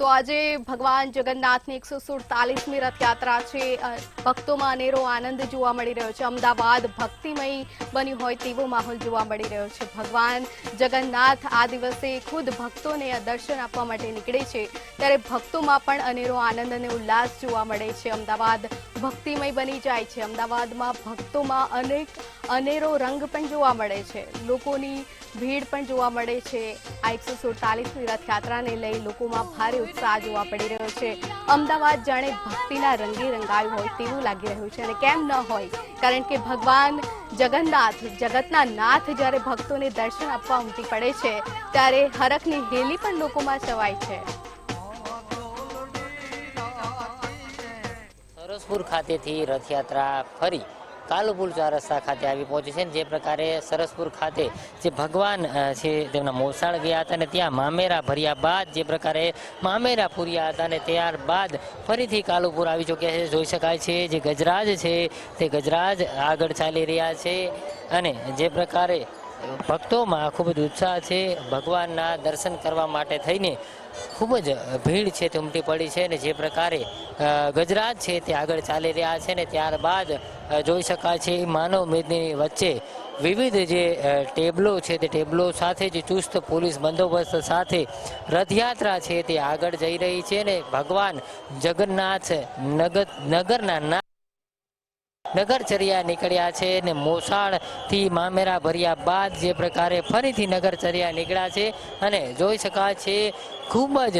તો આજે ભગવાન જગન્નાથની 147મી રથયાત્રા છે। ભક્તોમાં અનેરો આનંદ જોવા મળી રહ્યો છે। અમદાવાદ ભક્તિમય બન્યું હોય તેવો માહોલ જોવા મળી રહ્યો છે। ભગવાન જગન્નાથ આ દિવસે ખુદ ભક્તોને દર્શન આપવા માટે નીકળે છે, ત્યારે ભક્તોમાં પણ અનેરો આનંદ અને ઉલ્લાસ જોવા મળે છે। અમદાવાદ ભક્તિમય બની જાય છે। અમદાવાદમાં ભક્તોમાં અનેરો રંગ પણ જોવા મળે છે। લોકોની ભીડ પણ જોવા મળે છે। આ 147મી રથયાત્રાને લઈ લોકોમાં ભારે ઉત્સાહ જોવા પડી રહ્યો છે। અમદાવાદ જાણે ભક્તિના રંગે રંગાયું હોય તેવું લાગી રહ્યું છે, અને કેમ ન હોય, કારણ કે ભગવાન જગન્નાથ, જગતના નાથ જ્યારે ભક્તોને દર્શન આપવા ઉમટી પડે છે, ત્યારે હરખની હેલી પણ લોકોમાં છવાય છે। સરસપુર ખાતેથી રથયાત્રા ફરી કાલુપુર ચાર રસ્તા ખાતે આવી પહોંચી છે। જે પ્રકારે સરસપુર ખાતે જે ભગવાન છે તેમના મોસાળ ગયા હતા અને ત્યાં મામેરા ભર્યા બાદ જે પ્રકારે મામેરા પૂર્યા હતા અને ત્યારબાદ ફરીથી કાલુપુર આવી ચૂક્યા છે। જોઈ શકાય છે જે ગજરાજ છે તે ગજરાજ આગળ ચાલી રહ્યા છે અને જે પ્રકારે ભક્તોમાં ખૂબ જ ઉત્સાહ છે। ભગવાનના દર્શન કરવા માટે થઈને ખૂબ જ ભીડ છે તે ઉમટી પડી છે અને જે પ્રકારે ગજરાજ છે તે આગળ ચાલી રહ્યા છે ને ત્યારબાદ જોઈ શકાય છે માનવ મેદની વચ્ચે વિવિધ જે ટેબલો છે તે ટેબલો સાથે જે ચુસ્ત પોલીસ બંદોબસ્ત સાથે રથયાત્રા છે તે આગળ જઈ રહી છે અને ભગવાન જગન્નાથ નગરના નગરચર્યા નીકળ્યા છે અને મોસાળથી મામેરા ભર્યા બાદ જે પ્રકારે ફરીથી નગરચર્યા નીકળ્યા છે અને જોઈ શકાય છે ખૂબ જ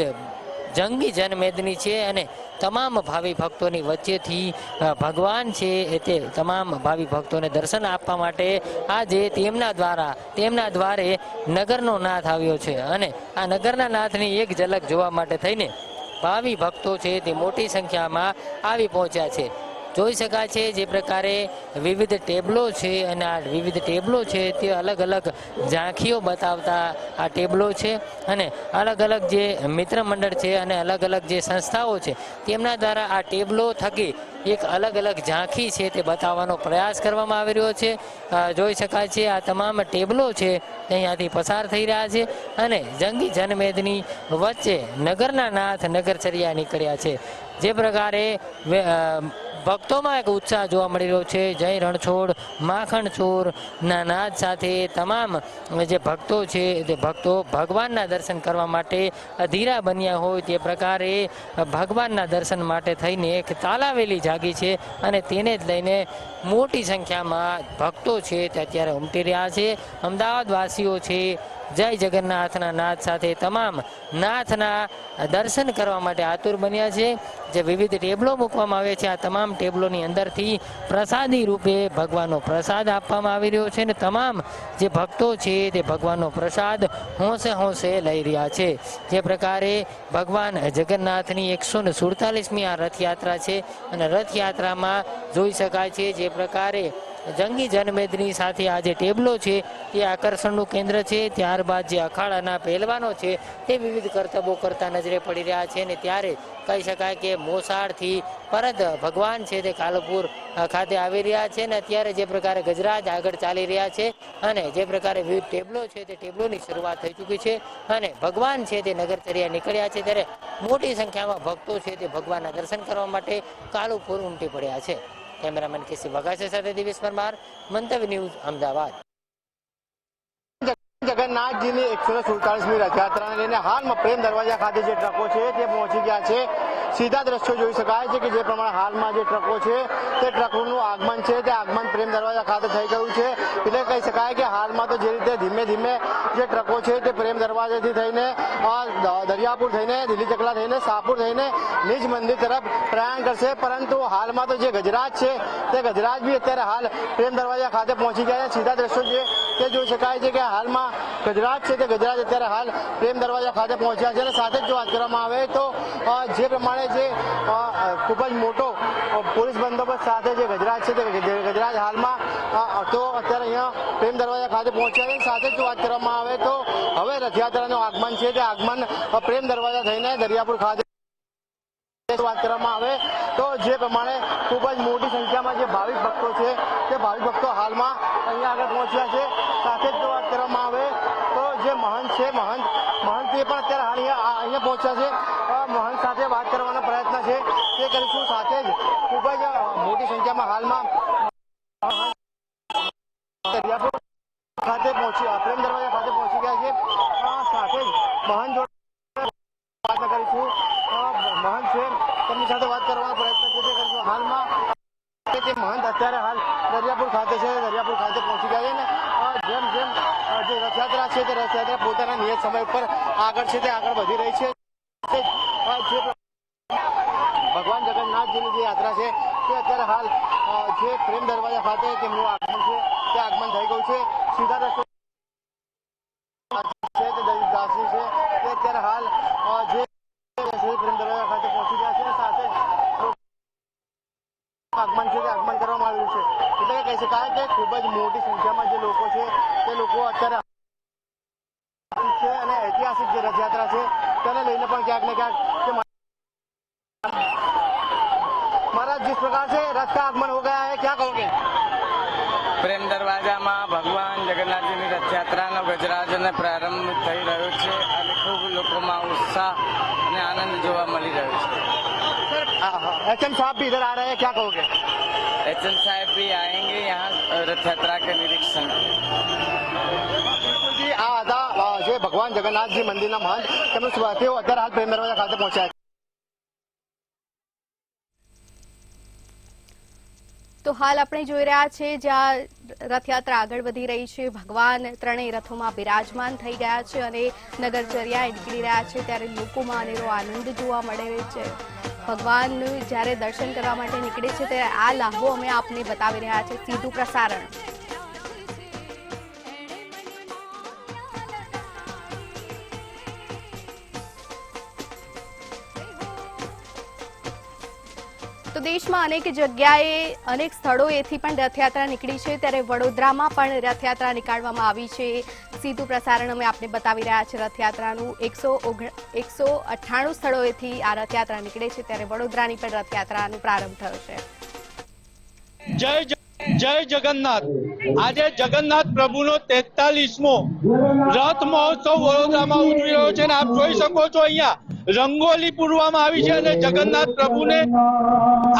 જંગી જનમેદની છે અને તમામ ભાવિ ભક્તોની વચ્ચેથી ભગવાન છે તે તમામ ભાવિ ભક્તોને દર્શન આપવા માટે આજે તેમના દ્વારે નગરનો નાથ આવ્યો છે અને આ નગરના નાથની એક ઝલક જોવા માટે થઈને ભાવિ ભક્તો છે તે મોટી સંખ્યામાં આવી પહોંચ્યા છે। જોઈ શકાય છે જે પ્રકારે વિવિધ ટેબલો છે અને આ વિવિધ ટેબલો છે તે અલગ અલગ ઝાંખીઓ બતાવતા આ ટેબલો છે અને અલગ અલગ જે મિત્ર મંડળ છે અને અલગ અલગ જે સંસ્થાઓ છે તેમના દ્વારા આ ટેબલો થકી એક અલગ અલગ ઝાંખી છે તે બતાવવાનો પ્રયાસ કરવામાં આવી રહ્યો છે। જોઈ શકાય છે આ તમામ ટેબલો છે અહીંયાથી પસાર થઈ રહ્યા છે અને જંગી જનમેદની વચ્ચે નગરના નાથ નગરચર્યા નીકળ્યા છે। જે પ્રકારે ભક્તોમાં એક ઉત્સાહ જોવા મળી રહ્યો છે। જય રણછોડ માખણ ચોરના નાદ સાથે તમામ જે ભક્તો છે તે ભક્તો ભગવાનના દર્શન કરવા માટે અધીરા બન્યા હોય તે પ્રકારે ભગવાનના દર્શન માટે થઈને એક તાલાવેલી જાગી છે અને તેને જ લઈને મોટી સંખ્યામાં ભક્તો છે તે અત્યારે ઉમટી રહ્યા છે। અમદાવાદ વાસીઓ છે જય જગન્નાથના નાદ સાથે તમામ નાથના દર્શન કરવા માટે આતુર બન્યા છે। જે વિવિધ ટેબલો મૂકવામાં આવે છે આ તમામ ટેબલોની અંદરથી પ્રસાદી રૂપે ભગવાનનો પ્રસાદ આપવામાં આવી રહ્યો છે અને તમામ જે ભક્તો છે તે ભગવાનનો પ્રસાદ હોંશે હોંશે લઈ રહ્યા છે। જે પ્રકારે ભગવાન જગન્નાથની 147મી આ રથયાત્રા છે અને રથયાત્રામાં જોઈ શકાય છે જે પ્રકારે જંગી જનમેદની સાથે આ જે ટેબલો છે તે આકર્ષણનું કેન્દ્ર છે। ત્યારબાદ જે અખાડાના પહેલવાનો છે તે વિવિધ કરતબો કરતા નજરે પડી રહ્યા છે અને ત્યારે કહી શકાય કે મોસાળથી પરત ભગવાન છે તે કાલુપુર ખાતે આવી રહ્યા છે અને અત્યારે જે પ્રકારે ગજરાજ આગળ ચાલી રહ્યા છે અને જે પ્રકારે વિવિધ ટેબલો છે તે ટેબલોની શરૂઆત થઈ ચૂકી છે અને ભગવાન છે તે નગરચર્યા નીકળ્યા છે, ત્યારે મોટી સંખ્યામાં ભક્તો છે તે ભગવાનના દર્શન કરવા માટે કાલુપુર ઉમટી પડ્યા છે। કેમેરામેન કેસી વઘાસી સાથે દિવેશ પરમાર, મંતવ્ય ન્યૂઝ, અમદાવાદ। જગન્નાથજીની 147મી રથયાત્રાને લઈને હાલમાં પ્રેમ દરવાજા ખાતે જે ટ્રકો છે તે પહોંચી ગયા છે। સીધા દ્રશ્યો જોઈ શકાય છે કે જે પ્રમાણે હાલમાં જે ટ્રકો છે તે ટ્રકોનું આગમન છે તે આગમન પ્રેમ દરવાજા ખાતે થઈ ગયું છે। એટલે કહી શકાય કે હાલમાં તો જે રીતે ધીમે ધીમે જે ટ્રકો છે તે પ્રેમ દરવાજાથી થઈને દરિયાપુર થઈને દિલ્હી ચકલા થઈને શાહપુર થઈને નિજ મંદિર તરફ પ્રયાણ કરશે, પરંતુ હાલમાં તો જે ગજરાજ છે તે ગજરાજ બી અત્યારે હાલ પ્રેમ દરવાજા ખાતે પહોંચી ગયા છે। સીધા દ્રશ્યો છે તે જોઈ શકાય છે કે હાલમાં ગજરાજ છે તે ગજરાજ અત્યારે હાલ પ્રેમ દરવાજા ખાતે પહોંચ્યા છે અને સાથે જ જો વાત કરવામાં આવે તો જે પ્રમાણે જે ખૂબ જ મોટો પોલીસ બંદોબસ્ત સાથે જે ગજરાજ છે તે ગજરાજ હાલમાં તો અત્યારે અહીંયા પ્રેમ દરવાજા ખાતે પહોંચ્યા છે। સાથે જ જો વાત કરવામાં આવે તો હવે રથયાત્રાનું આગમન છે તે આગમન પ્રેમ દરવાજા થઈને દરિયાપુર ખાતે વાત કરવામાં આવે તો જે પ્રમાણે ખૂબ જ મોટી સંખ્યામાં જે ભાવિક ભક્તો છે તે ભાવિક ભક્તો હાલમાં અહીંયા આગળ પહોંચ્યા છે। સાથે જ જો વાત કરવામાં આવે તો જે મહંત છે મહંત તે પણ અત્યારે હાલ અહીંયા પહોંચ્યા છે. મહંત સાથે વાત કરવાનો પ્રયત્ન છે તે કરીશું. સાથે જ ખૂબ જ મોટી સંખ્યામાં હાલમાં દરિયાપુર ખાતે પ્રેમ દરવાજા ખાતે પહોંચી ગયા છે. સાથે જ મહંત જોડે વાત કરીશું. મહંત છે તેમની સાથે વાત કરવાનો પ્રયત્ન છે તે કરીશું. હાલમાં તે મહંત અત્યારે હાલ દરિયાપુર ખાતે છે. દરિયાપુર ખાતે પહોંચી ગયા છે ને જેમ જેમ જે રથયાત્રા છે તે રથયાત્રા પોતાના નિયત સમય પર આગળ છે તે આગળ વધી રહી છે. ભગવાન જગન્નાથજીની જે યાત્રા છે તે અત્યારે હાલ જે પ્રેમ દરવાજા ખાતે તેમનું આગમન છે તે આગમન થઈ ગયું છે. સીધા રસ્તે છે તે દાસી છે તે અત્યારે હાલ જે પ્રેમ દરવાજા ખાતે પહોંચી ગયા છે. સાથે આગમન છે તે આગમન કરવામાં આવ્યું છે. એટલે કે કહી શકાય કે ખૂબ જ મોટી સંખ્યામાં જે લોકો છે તે લોકો અત્યારે છે અને ઐતિહાસિક જે રથયાત્રા છે તેને લઈને પણ ક્યાંક ને ક્યાંક महाराज जिस प्रकार से रथ का आगमन हो गया है क्या कहोगे? પ્રેમ દરવાજામાં ભગવાન જગન્નાથજીની રથયાત્રાનો ગજરાજને પ્રારંભ થઈ રહ્યો છે અને ખૂબ લોકોમાં ઉત્સાહ અને આનંદ જોવા મળી રહ્યો છે. सर एचएम साहब भी इधर आ रहे हैं क्या कहोगे? एचएम साहब भी आएंगे यहाँ रथ यात्रा के निरीक्षण. બિલકુલ જી, આ હતા જે ભગવાન જગન્નાથજી મંદિરના મહંત તેમનું તેઓ અત્યારે હાલ પ્રેમ દરવાજા ખાતે પહોંચ્યા છે. તો હાલ આપણે જોઈ રહ્યા છે જ્યાં રથયાત્રા આગળ વધી રહી છે. ભગવાન ત્રણેય રથોમાં બિરાજમાન થઈ ગયા છે અને નગરચર્યાએ નીકળી રહ્યા છે ત્યારે લોકોમાં અનેરો આનંદ જોવા મળે છે. ભગવાનનું જ્યારે દર્શન કરવા માટે નીકળે છે ત્યારે આ લાહવો અમે આપને બતાવી રહ્યા છે સીધું પ્રસારણ. તો દેશમાં અનેક જગ્યાએ અનેક સ્થળોએથી પણ રથયાત્રા નીકળી છે ત્યારે વડોદરામાં પણ રથયાત્રા નીકાળવામાં આવી છે. સીધું પ્રસારણ અમે આપને બતાવી રહ્યા છે રથયાત્રાનું. 198 સ્થળોએથી આ રથયાત્રા નીકળે છે ત્યારે વડોદરાની પણ રથયાત્રાનો પ્રારંભ થયો છે. જય જગન્નાથ. આજે જગન્નાથ પ્રભુનો 43મો રથ મહોત્સવ વડોદરામાં ઉજવી રહ્યો છે અને આપ જોઈ શકો છો અહીંયા રંગોલી પૂરવામાં આવી છે અને જગન્નાથ પ્રભુને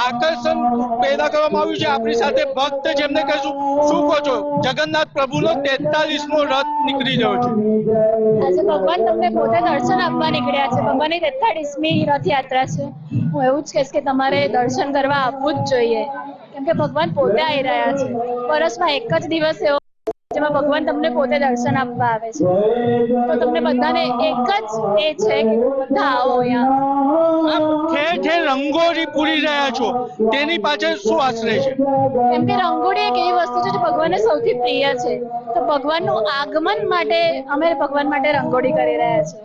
આકર્ષણ પેદા કરવામાં આવ્યું છે. આપણી સાથે ભક્ત જેમને કહીશું શું કહો છો? જગન્નાથ પ્રભુનો 43મો રથ નીકળી રહ્યો છે. આજે ભગવાન તમને પોતે દર્શન આપવા નીકળ્યા છે. ભગવાનની 43મી રથયાત્રા છે. હું એવું જ કહીશ કે તમારે દર્શન કરવા આવવું જ જોઈએ કેમ કે ભગવાન પોતે આવી રહ્યા છે. વર્ષમાં એક જ દિવસ એવો જેમાં ભગવાન તમને પોતે દર્શન આપવા આવે છે. તો તમને બધાને એક જ એ છે કે બધા આવો અહીંયા. ઠેર ઠેર રંગોળી પૂરી રહ્યા છો તેની પાછળ શું આશ્રય છે? કેમ કે રંગોળી એક એવી વસ્તુ છે જે ભગવાનને સૌથી પ્રિય છે. તો ભગવાનનું આગમન માટે અમે ભગવાન માટે રંગોળી કરી રહ્યા છીએ.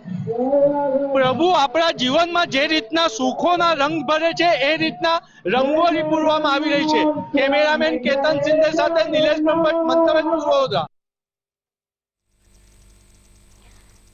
પ્રભુ આપણા જીવનમાં જે રીતના સુખોના રંગ ભરે છે એ રીતના રંગોળી પૂરવામાં આવી રહી છે. કેમેરામેન કેતન સિંધે સાથે નિલેશ બ્રહ્મભટ્ટ, મંતવ્ય ન્યૂઝ વડોદરા.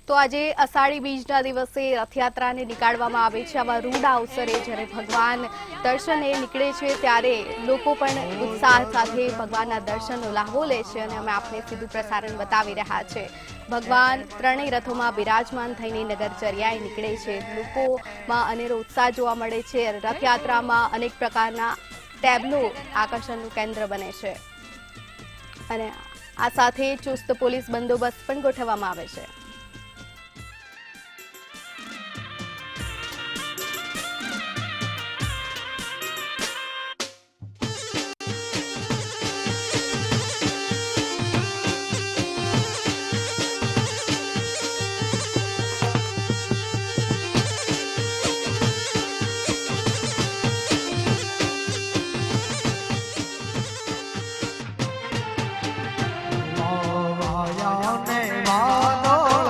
તો આજે અષાઢી બીજના દિવસે રથયાત્રાને નીકાળવામાં આવે છે. આવા રૂડ અવસરે જ્યારે ભગવાન દર્શને નીકળે છે ત્યારે લોકો પણ ઉત્સાહ સાથે ભગવાનના દર્શનનો લાહવો લે છે અને અમે આપને સીધું પ્રસારણ બતાવી રહ્યા છે. ભગવાન ત્રણેય રથોમાં બિરાજમાન થઈને નગરચર્યાએ નીકળે છે. લોકોમાં અનેરો ઉત્સાહ જોવા મળે છે. રથયાત્રામાં અનેક પ્રકારના ટેબ્લો આકર્ષણનું કેન્દ્ર બને છે અને આ સાથે ચુસ્ત પોલીસ બંદોબસ્ત પણ ગોઠવવામાં આવે છે. માનો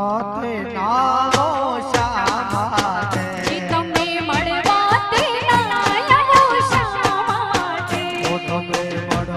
તમે મળવા તે નાયો શા માટે તમે મળવા તે નાયો શા માટે મળવા